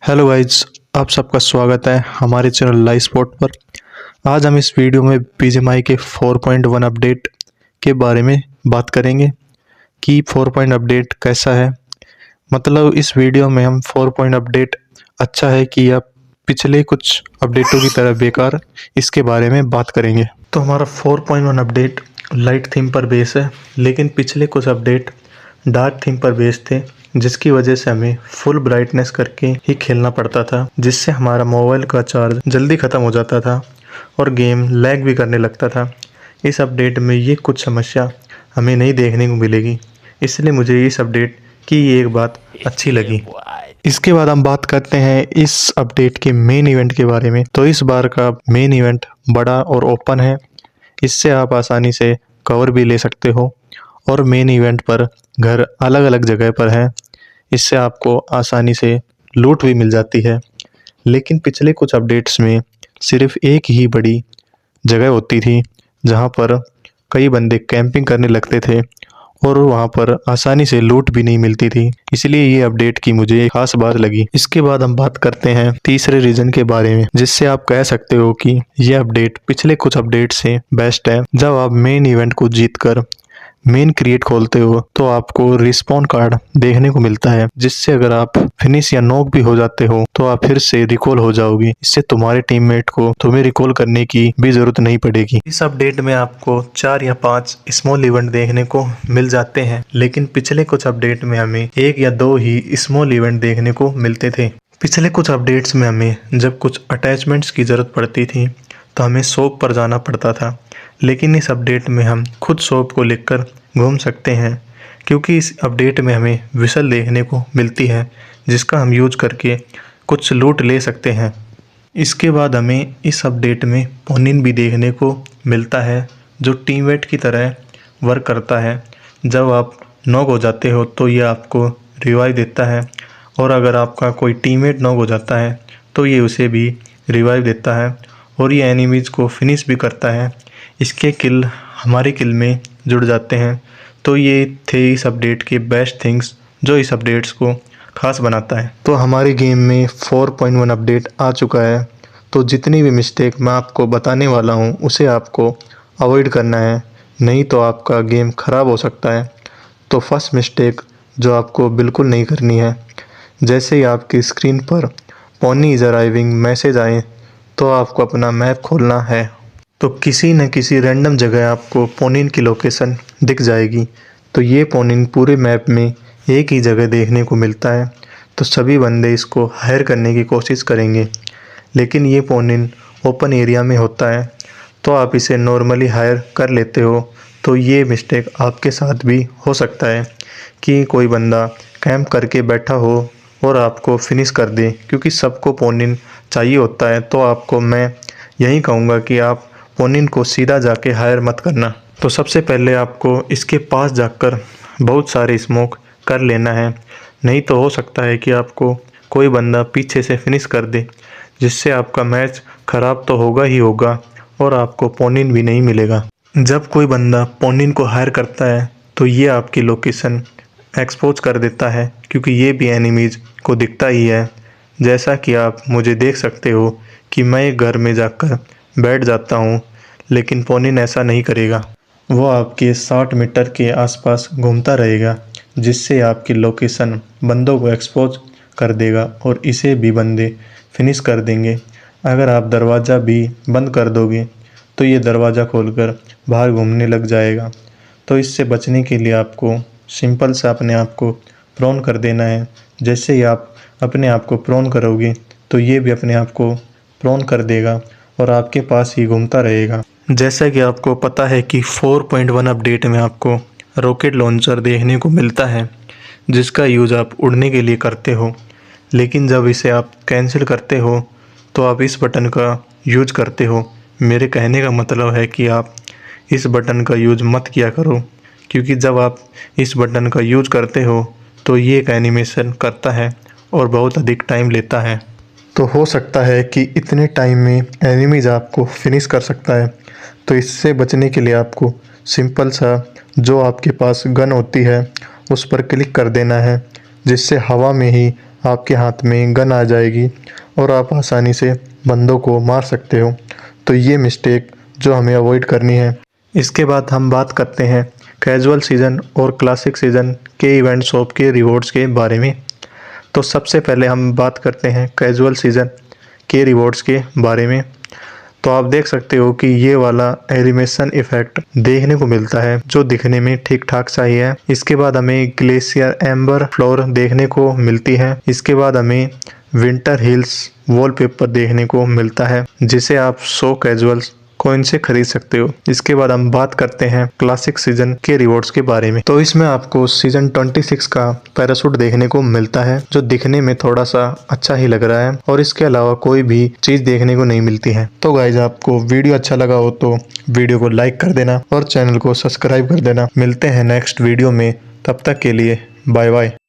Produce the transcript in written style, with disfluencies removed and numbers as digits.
Hello guys, आप सबका स्वागत है हमारे चैनल लाइव स्पॉट पर। आज हम इस वीडियो में बीजीएमआई के 4.1 अपडेट के बारे में बात करेंगे कि 4 अपडेट कैसा है। मतलब इस वीडियो में हम 4 अपडेट अच्छा है कि या पिछले कुछ अपडेटों की तरह बेकार, इसके बारे में बात करेंगे। तो हमारा 4.1 अपडेट लाइट थीम पर बेस है, लेकिन पिछले कुछ अपडेट डार्क थीम पर बेस थे, जिसकी वजह से हमें फुल ब्राइटनेस करके ही खेलना पड़ता था, जिससे हमारा मोबाइल का चार्ज जल्दी ख़त्म हो जाता था और गेम लैग भी करने लगता था। इस अपडेट में ये कुछ समस्या हमें नहीं देखने को मिलेगी, इसलिए मुझे इस अपडेट की ये एक बात अच्छी लगी। इसके बाद हम बात करते हैं इस अपडेट के मेन इवेंट के बारे में। तो इस बार का मेन इवेंट बड़ा और ओपन है, इससे आप आसानी से कवर भी ले सकते हो और मेन इवेंट पर घर अलग अलग जगह पर है, इससे आपको आसानी से लूट भी मिल जाती है। लेकिन पिछले कुछ अपडेट्स में सिर्फ एक ही बड़ी जगह होती थी जहां पर कई बंदे कैंपिंग करने लगते थे और वहां पर आसानी से लूट भी नहीं मिलती थी, इसलिए ये अपडेट की मुझे एक खास बात लगी। इसके बाद हम बात करते हैं तीसरे रीजन के बारे में, जिससे आप कह सकते हो कि ये अपडेट पिछले कुछ अपडेट से बेस्ट है। जब आप मेन इवेंट को जीतकर मेन क्रिएट खोलते हो तो आपको रिस्पॉन कार्ड देखने को मिलता है, जिससे अगर आप फिनिश या नॉक भी हो जाते हो तो आप फिर से रिकॉल हो जाओगे। इससे तुम्हारे टीममेट को तुम्हें रिकॉल करने की भी जरूरत नहीं पड़ेगी। इस अपडेट में आपको 4 या 5 स्मॉल इवेंट देखने को मिल जाते हैं, लेकिन पिछले कुछ अपडेट में हमें 1 या 2 ही स्मॉल इवेंट देखने को मिलते थे। पिछले कुछ अपडेट्स में हमें जब कुछ अटैचमेंट्स की जरूरत पड़ती थी तो हमें शॉप पर जाना पड़ता था, लेकिन इस अपडेट में हम खुद शॉप को लेकर घूम सकते हैं, क्योंकि इस अपडेट में हमें विसल देखने को मिलती है, जिसका हम यूज करके कुछ लूट ले सकते हैं। इसके बाद हमें इस अपडेट में पोनिन भी देखने को मिलता है, जो टीममेट की तरह वर्क करता है। जब आप नॉक हो जाते हो तो ये आपको रिवाइव देता है, और अगर आपका कोई टीममेट नॉक हो जाता है तो ये उसे भी रिवाइव देता है और ये एनिमीज़ को फिनिश भी करता है। इसके किल हमारे किल में जुड़ जाते हैं। तो ये थे इस अपडेट के बेस्ट थिंग्स जो इस अपडेट्स को खास बनाता है। तो हमारी गेम में 4.1 अपडेट आ चुका है, तो जितनी भी मिस्टेक मैं आपको बताने वाला हूँ उसे आपको अवॉइड करना है, नहीं तो आपका गेम ख़राब हो सकता है। तो फर्स्ट मिस्टेक जो आपको बिल्कुल नहीं करनी है, जैसे ही आपकी स्क्रीन पर पोनी इज़ अराइविंग मैसेज आए तो आपको अपना मैप खोलना है। तो किसी न किसी रैंडम जगह आपको पोनिन की लोकेशन दिख जाएगी। तो ये पोनिन पूरे मैप में एक ही जगह देखने को मिलता है, तो सभी बंदे इसको हायर करने की कोशिश करेंगे, लेकिन ये पोनिन ओपन एरिया में होता है, तो आप इसे नॉर्मली हायर कर लेते हो। तो ये मिस्टेक आपके साथ भी हो सकता है कि कोई बंदा कैंप करके बैठा हो और आपको फिनिश कर दे, क्योंकि सबको पोनिन चाहिए होता है। तो आपको मैं यही कहूँगा कि आप पोनिन को सीधा जाके हायर मत करना। तो सबसे पहले आपको इसके पास जाकर बहुत सारे स्मोक कर लेना है, नहीं तो हो सकता है कि आपको कोई बंदा पीछे से फिनिश कर दे, जिससे आपका मैच ख़राब तो होगा ही होगा और आपको पोनिन भी नहीं मिलेगा। जब कोई बंदा पोनिन को हायर करता है तो ये आपकी लोकेशन एक्सपोज कर देता है, क्योंकि ये भी एनिमीज़ को दिखता ही है। जैसा कि आप मुझे देख सकते हो कि मैं एक घर में जाकर बैठ जाता हूँ, लेकिन पोनिन ऐसा नहीं करेगा। वो आपके 60 मीटर के आसपास घूमता रहेगा, जिससे आपकी लोकेशन बंदों को एक्सपोज कर देगा और इसे भी बंदे फिनिश कर देंगे। अगर आप दरवाज़ा भी बंद कर दोगे तो ये दरवाज़ा खोलकर बाहर घूमने लग जाएगा। तो इससे बचने के लिए आपको सिंपल सा अपने आप को प्रोन कर देना है। जैसे ही आप अपने आप को प्रोन करोगे तो ये भी अपने आप को प्रोन कर देगा और आपके पास ही घूमता रहेगा। जैसा कि आपको पता है कि 4.1 अपडेट में आपको रॉकेट लॉन्चर देखने को मिलता है, जिसका यूज़ आप उड़ने के लिए करते हो, लेकिन जब इसे आप कैंसिल करते हो तो आप इस बटन का यूज करते हो। मेरे कहने का मतलब है कि आप इस बटन का यूज मत किया करो, क्योंकि जब आप इस बटन का यूज करते हो तो ये एक एनिमेशन करता है और बहुत अधिक टाइम लेता है। तो हो सकता है कि इतने टाइम में एनिमीज आपको फिनिश कर सकता है। तो इससे बचने के लिए आपको सिंपल सा जो आपके पास गन होती है उस पर क्लिक कर देना है, जिससे हवा में ही आपके हाथ में गन आ जाएगी और आप आसानी से बंदों को मार सकते हो। तो ये मिस्टेक जो हमें अवॉइड करनी है। इसके बाद हम बात करते हैं कैजुअल सीज़न और क्लासिक सीज़न के इवेंट शॉप के रिवॉर्ड्स के बारे में। तो सबसे पहले हम बात करते हैं कैजुअल सीज़न के रिवॉर्ड्स के बारे में। तो आप देख सकते हो कि ये वाला एनिमेशन इफेक्ट देखने को मिलता है जो दिखने में ठीक ठाक सा ही है। इसके बाद हमें ग्लेशियर एम्बर फ्लोर देखने को मिलती है। इसके बाद हमें विंटर हिल्स वॉलपेपर देखने को मिलता है जिसे आप 100 कैजुअल्स कॉइन से खरीद सकते हो। इसके बाद हम बात करते हैं क्लासिक सीजन के रिवॉर्ड्स के बारे में। तो इसमें आपको सीजन 26 का पैराशूट देखने को मिलता है जो दिखने में थोड़ा सा अच्छा ही लग रहा है और इसके अलावा कोई भी चीज देखने को नहीं मिलती है। तो गाइज आपको वीडियो अच्छा लगा हो तो वीडियो को लाइक कर देना और चैनल को सब्सक्राइब कर देना। मिलते हैं नेक्स्ट वीडियो में, तब तक के लिए बाय बाय।